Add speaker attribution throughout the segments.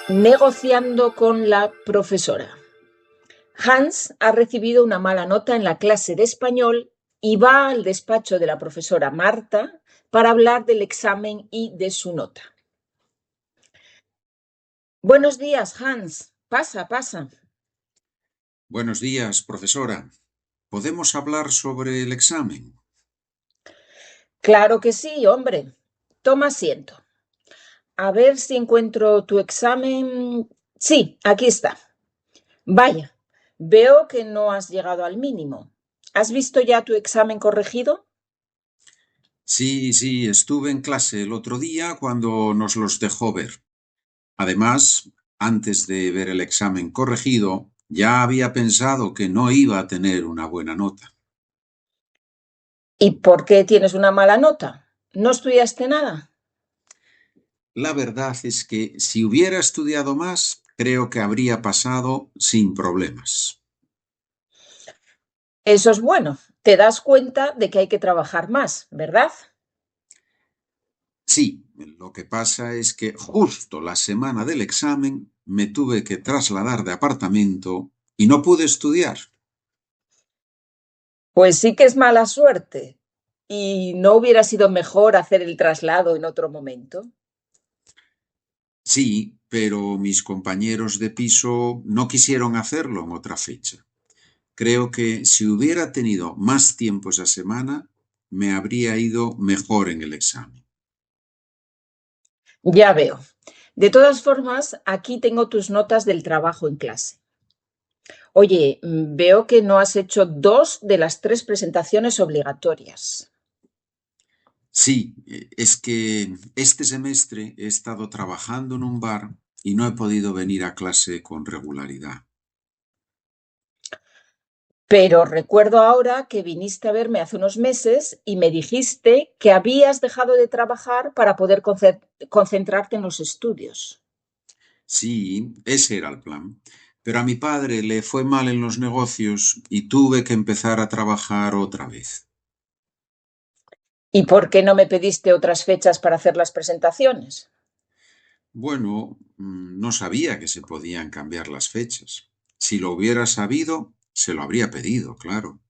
Speaker 1: Negociando con la profesora. Hans ha recibido una mala nota en la clase de español y va al despacho de la profesora Marta para hablar del examen y de su nota. Buenos días, Hans. Pasa, pasa.
Speaker 2: Buenos días, profesora. ¿Podemos hablar sobre el examen?
Speaker 1: Claro que sí, hombre. Toma asiento. A ver si encuentro tu examen. Sí, aquí está. Vaya, veo que no has llegado al mínimo. ¿Has visto ya tu examen corregido?
Speaker 2: Sí, estuve en clase el otro día cuando nos los dejó ver. Además, antes de ver el examen corregido, ya había pensado que no iba a tener una buena nota.
Speaker 1: ¿Y por qué tienes una mala nota? ¿No estudiaste nada?
Speaker 2: La verdad es que si hubiera estudiado más, creo que habría pasado sin problemas.
Speaker 1: Eso es bueno. Te das cuenta de que hay que trabajar más, ¿verdad?
Speaker 2: Sí, lo que pasa es que justo la semana del examen me tuve que trasladar de apartamento y no pude estudiar.
Speaker 1: Pues sí que es mala suerte. ¿Y no hubiera sido mejor hacer el traslado en otro momento?
Speaker 2: Sí, pero mis compañeros de piso no quisieron hacerlo en otra fecha. Creo que si hubiera tenido más tiempo esa semana, me habría ido mejor en el examen.
Speaker 1: Ya veo. De todas formas, aquí tengo tus notas del trabajo en clase. Oye, veo que no has hecho dos de las tres presentaciones obligatorias.
Speaker 2: Sí, es que este semestre he estado trabajando en un bar y no he podido venir a clase con regularidad.
Speaker 1: Pero recuerdo ahora que viniste a verme hace unos meses y me dijiste que habías dejado de trabajar para poder concentrarte en los estudios.
Speaker 2: Sí, ese era el plan. Pero a mi padre le fue mal en los negocios y tuve que empezar a trabajar otra vez.
Speaker 1: ¿Y por qué no me pediste otras fechas para hacer las presentaciones?
Speaker 2: Bueno, no sabía que se podían cambiar las fechas. Si lo hubiera sabido, se lo habría pedido, claro.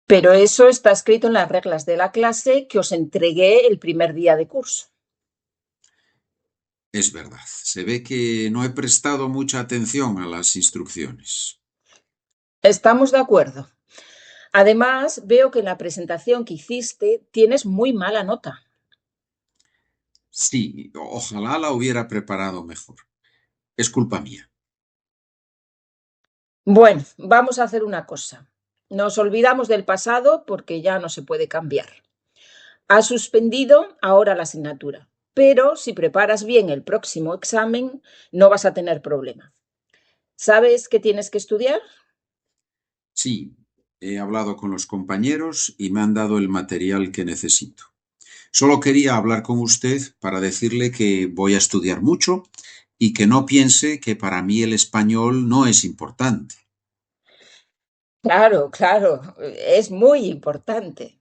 Speaker 1: Pero eso está escrito en las reglas de la clase que os entregué el primer día de curso.
Speaker 2: Es verdad, se ve que no he prestado mucha atención a las instrucciones.
Speaker 1: Estamos de acuerdo. Además, veo que en la presentación que hiciste tienes muy mala nota.
Speaker 2: Sí, ojalá la hubiera preparado mejor. Es culpa mía.
Speaker 1: Bueno, vamos a hacer una cosa. Nos olvidamos del pasado porque ya no se puede cambiar. Has suspendido ahora la asignatura, pero si preparas bien el próximo examen, no vas a tener problema. ¿Sabes qué tienes que estudiar?
Speaker 2: Sí, he hablado con los compañeros y me han dado el material que necesito. Solo quería hablar con usted para decirle que voy a estudiar mucho y que no piense que para mí el español no es importante.
Speaker 1: Claro, claro, es muy importante.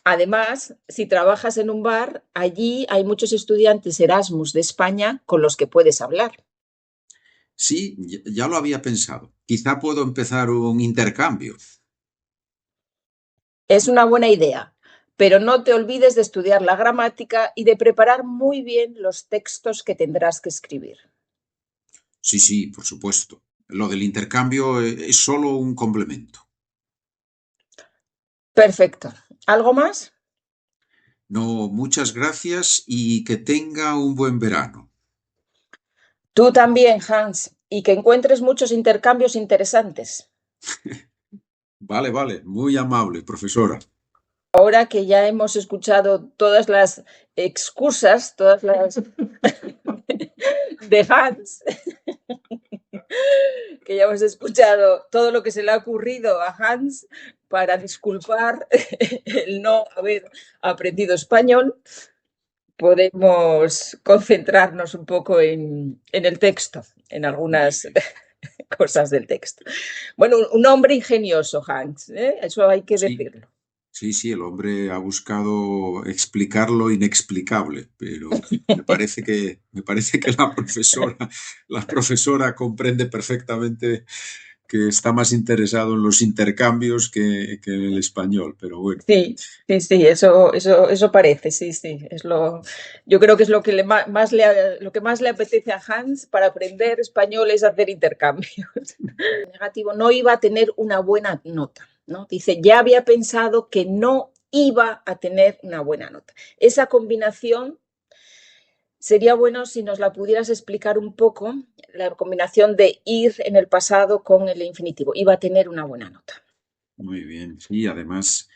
Speaker 1: Además, si trabajas en un bar, allí hay muchos estudiantes Erasmus de España con los que puedes hablar.
Speaker 2: Sí, ya lo había pensado. Quizá puedo empezar un intercambio.
Speaker 1: Es una buena idea, pero no te olvides de estudiar la gramática y de preparar muy bien los textos que tendrás que escribir.
Speaker 2: Sí, por supuesto. Lo del intercambio es solo un complemento.
Speaker 1: Perfecto. ¿Algo más?
Speaker 2: No, muchas gracias y que tenga un buen verano.
Speaker 1: Tú también, Hans, y que encuentres muchos intercambios interesantes.
Speaker 2: Vale, muy amable, profesora.
Speaker 1: Ahora que ya hemos escuchado todas las excusas, todas las de Hans, que ya hemos escuchado todo lo que se le ha ocurrido a Hans para disculpar el no haber aprendido español, podemos concentrarnos un poco en el texto, en
Speaker 2: Muy
Speaker 1: algunas
Speaker 2: bien.
Speaker 1: cosas del texto. Bueno, un hombre ingenioso, Hans, ¿eh? Eso hay que
Speaker 2: Sí,
Speaker 1: decirlo.
Speaker 2: Sí, sí, el hombre ha buscado explicar lo inexplicable, pero me parece que la profesora comprende perfectamente que está más interesado en los intercambios que en el español, pero bueno.
Speaker 1: Sí, sí, sí, eso parece, sí, sí. Yo creo que es lo que lo que más le apetece a Hans para aprender español es hacer intercambios. Negativo, no iba a tener una buena nota, ¿no? Dice, ya había pensado que no iba a tener una buena nota. Esa combinación sería bueno si nos la pudieras explicar un poco, la combinación de ir en el pasado con el infinitivo. Iba a tener una buena nota.
Speaker 2: Muy bien, sí, además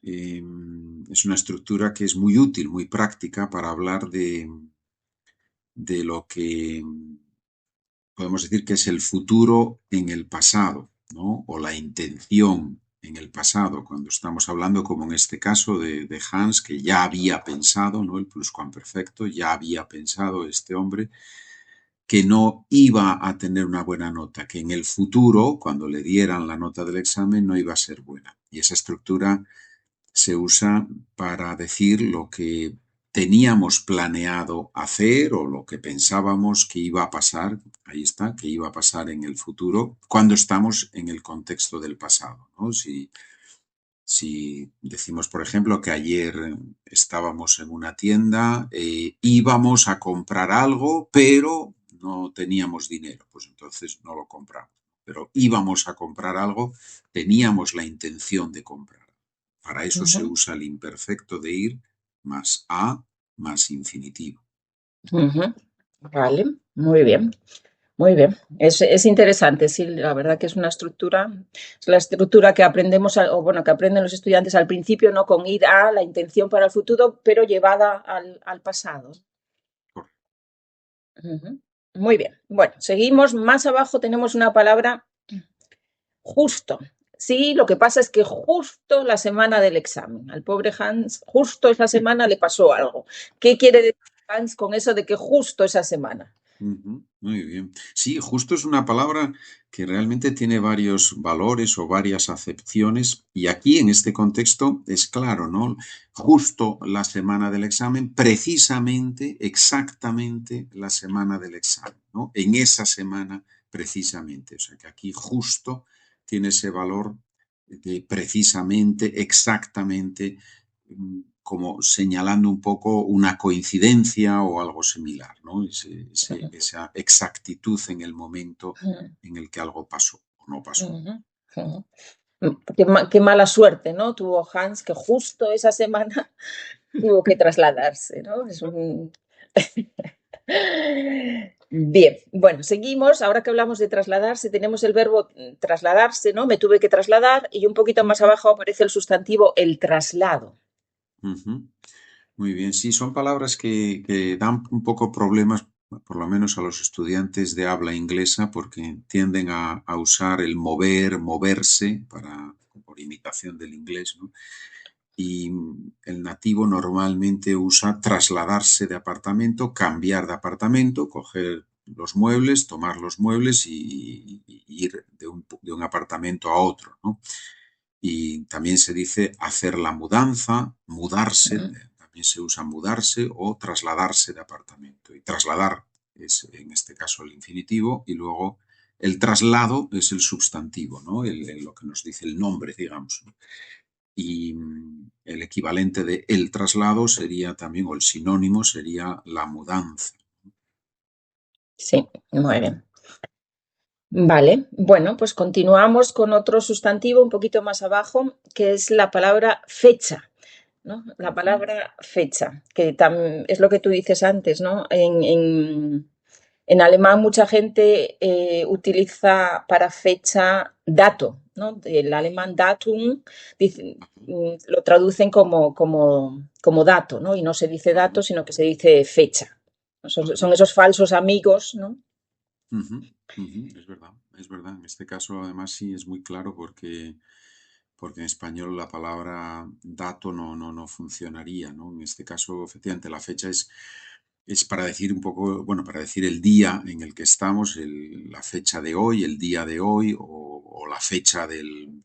Speaker 2: es una estructura que es muy útil, muy práctica para hablar de lo que podemos decir que es el futuro en el pasado, ¿no? O la intención en el pasado, cuando estamos hablando, como en este caso de Hans, que ya había pensado, ¿no? El pluscuamperfecto, ya había pensado este hombre que no iba a tener una buena nota, que en el futuro, cuando le dieran la nota del examen, no iba a ser buena. Y esa estructura se usa para decir lo que teníamos planeado hacer o lo que pensábamos que iba a pasar, ahí está, que iba a pasar en el futuro, cuando estamos en el contexto del pasado, ¿no? Si decimos, por ejemplo, que ayer estábamos en una tienda, íbamos a comprar algo, pero no teníamos dinero, pues entonces no lo compramos. Pero íbamos a comprar algo, teníamos la intención de comprar. Para eso se
Speaker 1: Ujú,
Speaker 2: usa el imperfecto de ir más a más infinitivo.
Speaker 1: ujú. Vale, muy bien. Muy bien, es interesante, sí, la verdad que es la estructura que aprendemos, o bueno, que aprenden los estudiantes al principio, ¿no? Con ir a la intención para el futuro, pero llevada al pasado. Ujú. Muy bien, bueno, seguimos, más abajo tenemos una palabra justo. Sí, lo que pasa es que justo la semana del examen, al pobre Hans, justo esa semana le pasó algo. ¿Qué quiere decir Hans con eso de que justo esa semana?
Speaker 2: Ujú, muy bien. Sí, justo es una palabra que realmente tiene varios valores o varias acepciones y aquí en este contexto es claro, ¿no? Justo la semana del examen, precisamente, exactamente la semana del examen, ¿no? En esa semana precisamente. O sea que aquí justo tiene ese valor de precisamente, exactamente, como señalando un poco una coincidencia o algo similar, ¿no? Esa exactitud en el momento en el que algo pasó o no pasó.
Speaker 1: Ujú, ujú. Qué mala suerte, ¿no? Tuvo Hans que justo esa semana tuvo que trasladarse, ¿no? Bien, bueno, seguimos. Ahora que hablamos de trasladarse, tenemos el verbo trasladarse, ¿no? Me tuve que trasladar y un poquito más abajo aparece el sustantivo el traslado.
Speaker 2: Ujú. Muy bien, sí, son palabras que dan un poco problemas, por lo menos a los estudiantes de habla inglesa, porque tienden a usar el mover, moverse, por imitación del inglés, ¿no? Y el nativo normalmente usa trasladarse de apartamento, cambiar de apartamento, coger los muebles, tomar los muebles y ir de un apartamento a otro, ¿no? Y también se dice hacer la mudanza, mudarse,
Speaker 1: Ujú,
Speaker 2: también se usa mudarse o trasladarse de apartamento. Y trasladar es en este caso el infinitivo y luego el traslado es el sustantivo, ¿no? Lo que nos dice el nombre, digamos, ¿no? Y el equivalente de el traslado sería también, o el sinónimo sería la mudanza.
Speaker 1: sí, muy bien. Vale, bueno, pues continuamos con otro sustantivo un poquito más abajo, que es la palabra fecha. ¿No? La
Speaker 2: Ujú,
Speaker 1: palabra fecha, que es lo que tú dices antes, ¿no? En alemán mucha gente utiliza para fecha dato, ¿no? El alemán Datum lo traducen como dato, ¿no? Y no se dice
Speaker 2: ujú,
Speaker 1: dato, sino que se dice fecha.
Speaker 2: ujú,
Speaker 1: Son esos falsos amigos, ¿no?
Speaker 2: ujú, ujú. Es verdad, es verdad. En este caso, además, sí es muy claro porque en español la palabra dato no funcionaría, ¿no? En este caso, efectivamente, la fecha es para decir un poco, bueno, para decir el día en el que estamos, la fecha de hoy, el día de hoy, o o la fecha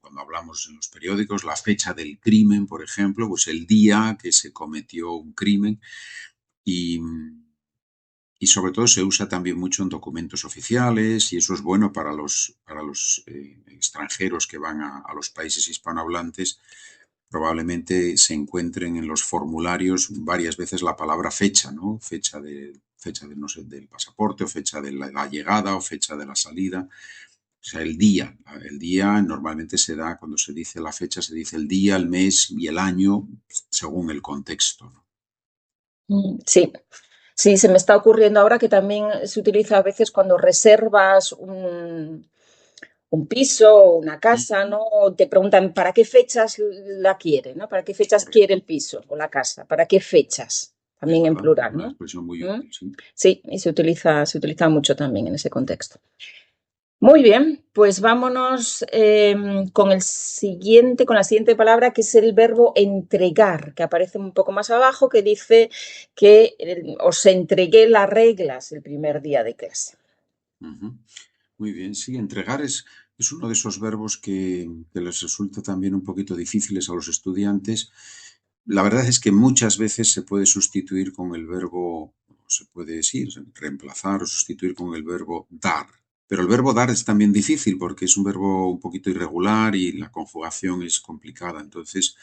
Speaker 2: cuando hablamos en los periódicos, la fecha del crimen, por ejemplo, pues el día que se cometió un crimen y, y sobre todo se usa también mucho en documentos oficiales y eso es bueno para los extranjeros que van a los países hispanohablantes. Probablemente se encuentren en los formularios varias veces la palabra fecha, ¿no? Fecha de, no sé, del pasaporte o fecha de la llegada o fecha de la salida. O sea, el día. El día normalmente se da, cuando se dice la fecha, se dice el día, el mes y el año según el contexto, ¿no?
Speaker 1: Sí, sí, se me está ocurriendo ahora que también se utiliza a veces cuando reservas un piso o una casa, ¿no? Te preguntan para qué fechas la quiere, ¿no? ¿Para qué fechas quiere
Speaker 2: Correcto.
Speaker 1: el piso o la casa? ¿Para qué fechas?
Speaker 2: Es
Speaker 1: También en
Speaker 2: verdad, es
Speaker 1: plural,
Speaker 2: una
Speaker 1: ¿no?
Speaker 2: expresión muy
Speaker 1: ¿Mm?
Speaker 2: útil, sí.
Speaker 1: Sí, y se utiliza mucho también en ese contexto. Muy bien, pues vámonos con la siguiente palabra, que es el verbo entregar, que aparece un poco más abajo, que dice que os entregué las reglas el primer día de clase.
Speaker 2: Ujú. Muy bien, sí, entregar es uno de esos verbos que les resulta también un poquito difíciles a los estudiantes. La verdad es que muchas veces se puede sustituir con el verbo, se puede decir, reemplazar o sustituir con el verbo dar. Pero el verbo dar es también difícil porque es un verbo un poquito irregular y la conjugación es complicada. Entonces,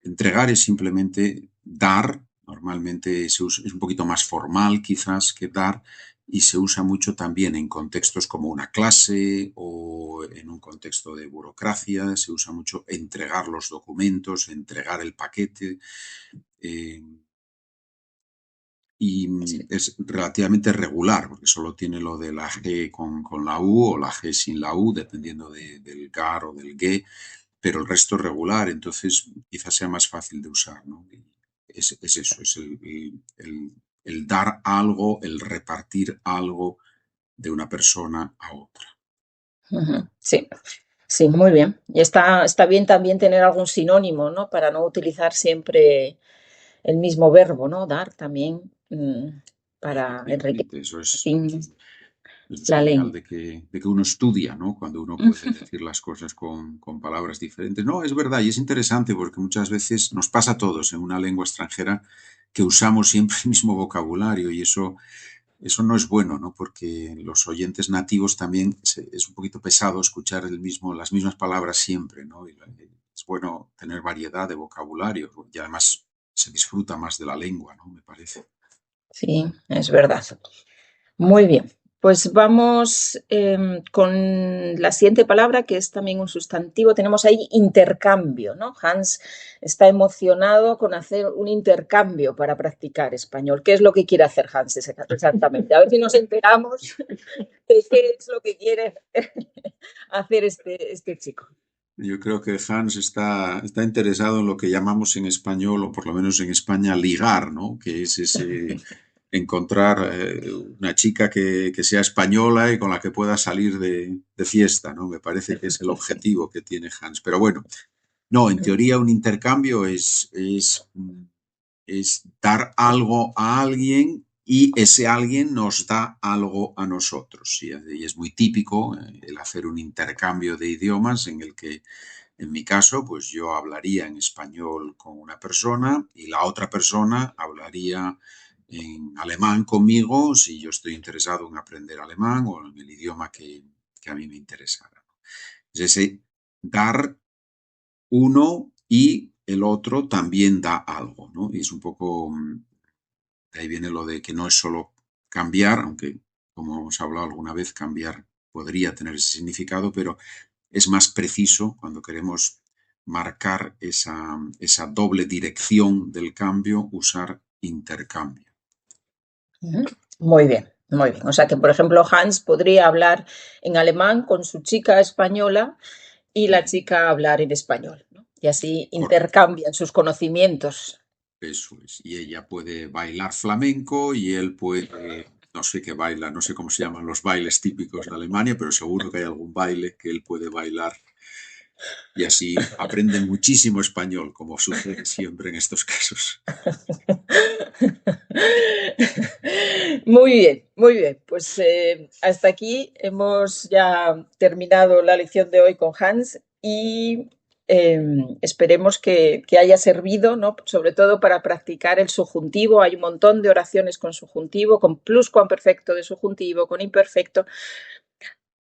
Speaker 2: entregar es simplemente dar. Normalmente es un poquito más formal quizás que dar y se usa mucho también en contextos como una clase o en un contexto de burocracia. Se usa mucho entregar los documentos, entregar el paquete. eh, y
Speaker 1: Sí.
Speaker 2: es relativamente regular, porque solo tiene lo de la G con la U o la G sin la U, dependiendo del GAR o del GE, pero el resto es regular, entonces quizás sea más fácil de usar, ¿no? Es eso, es el dar algo, el repartir algo de una persona a otra.
Speaker 1: Ujú, sí, sí, muy bien. Y está bien también tener algún sinónimo, ¿no? Para no utilizar siempre el mismo verbo, ¿no? Dar también para enriquecer
Speaker 2: Efectivamente, eso
Speaker 1: así
Speaker 2: es
Speaker 1: la
Speaker 2: señal
Speaker 1: lengua.
Speaker 2: de que uno estudia, ¿no? Cuando uno puede decir las cosas con palabras diferentes. No, es verdad, y es interesante porque muchas veces nos pasa a todos en una lengua extranjera que usamos siempre el mismo vocabulario y eso no es bueno, ¿no? Porque los oyentes nativos también es un poquito pesado escuchar las mismas palabras siempre, ¿no? Es bueno tener variedad de vocabulario y además se disfruta más de la lengua, ¿no? Me parece.
Speaker 1: Sí, es verdad. Muy bien. Pues vamos con la siguiente palabra, que es también un sustantivo. Tenemos ahí intercambio, ¿no? Hans está emocionado con hacer un intercambio para practicar español. ¿Qué es lo que quiere hacer Hans exactamente? A ver si nos enteramos de qué es lo que quiere hacer este chico.
Speaker 2: Yo creo que Hans está interesado en lo que llamamos en español, o por lo menos en España, ligar, ¿no? Que es ese encontrar una chica que sea española y con la que pueda salir de fiesta, ¿no? Me parece que es el objetivo que tiene Hans. Pero bueno, no, en teoría un intercambio es dar algo a alguien y ese alguien nos da algo a nosotros. Y es muy típico el hacer un intercambio de idiomas en el que, en mi caso, pues yo hablaría en español con una persona y la otra persona hablaría en alemán conmigo si yo estoy interesado en aprender alemán o en el idioma que a mí me interesara. Es ese dar uno y el otro también da algo, ¿no? Y es un poco, de ahí viene lo de que no es solo cambiar, aunque como hemos hablado alguna vez, cambiar podría tener ese significado, pero es más preciso cuando queremos marcar esa doble dirección del cambio, usar intercambio.
Speaker 1: Muy bien, muy bien. O sea que, por ejemplo, Hans podría hablar en alemán con su chica española y la chica hablar en español, ¿no? Y así
Speaker 2: Correcto,
Speaker 1: intercambian sus conocimientos.
Speaker 2: eso es. Y ella puede bailar flamenco y él puede, no sé qué baila, no sé cómo se llaman los bailes típicos de Alemania, pero seguro que hay algún baile que él puede bailar y así aprende muchísimo español, como sucede siempre en estos casos.
Speaker 1: Muy bien, muy bien. Pues hasta aquí hemos ya terminado la lección de hoy con Hans y esperemos que haya servido, ¿no? Sobre todo para practicar el subjuntivo. Hay un montón de oraciones con subjuntivo, con pluscuamperfecto de subjuntivo, con imperfecto,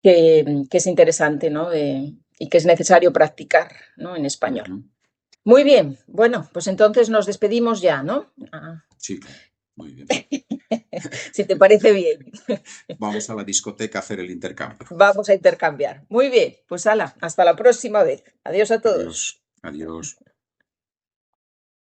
Speaker 1: que es interesante, ¿no? Y que es necesario practicar, ¿no? En español.
Speaker 2: Ujú.
Speaker 1: Muy bien, bueno, pues entonces nos despedimos ya, ¿no? Ah,
Speaker 2: Sí, claro. Muy bien.
Speaker 1: si te parece bien.
Speaker 2: Vamos a la discoteca a hacer el intercambio.
Speaker 1: Vamos a intercambiar. Muy bien, pues hala, hasta la próxima vez. Adiós a
Speaker 2: Adiós.
Speaker 1: todos.
Speaker 2: Adiós.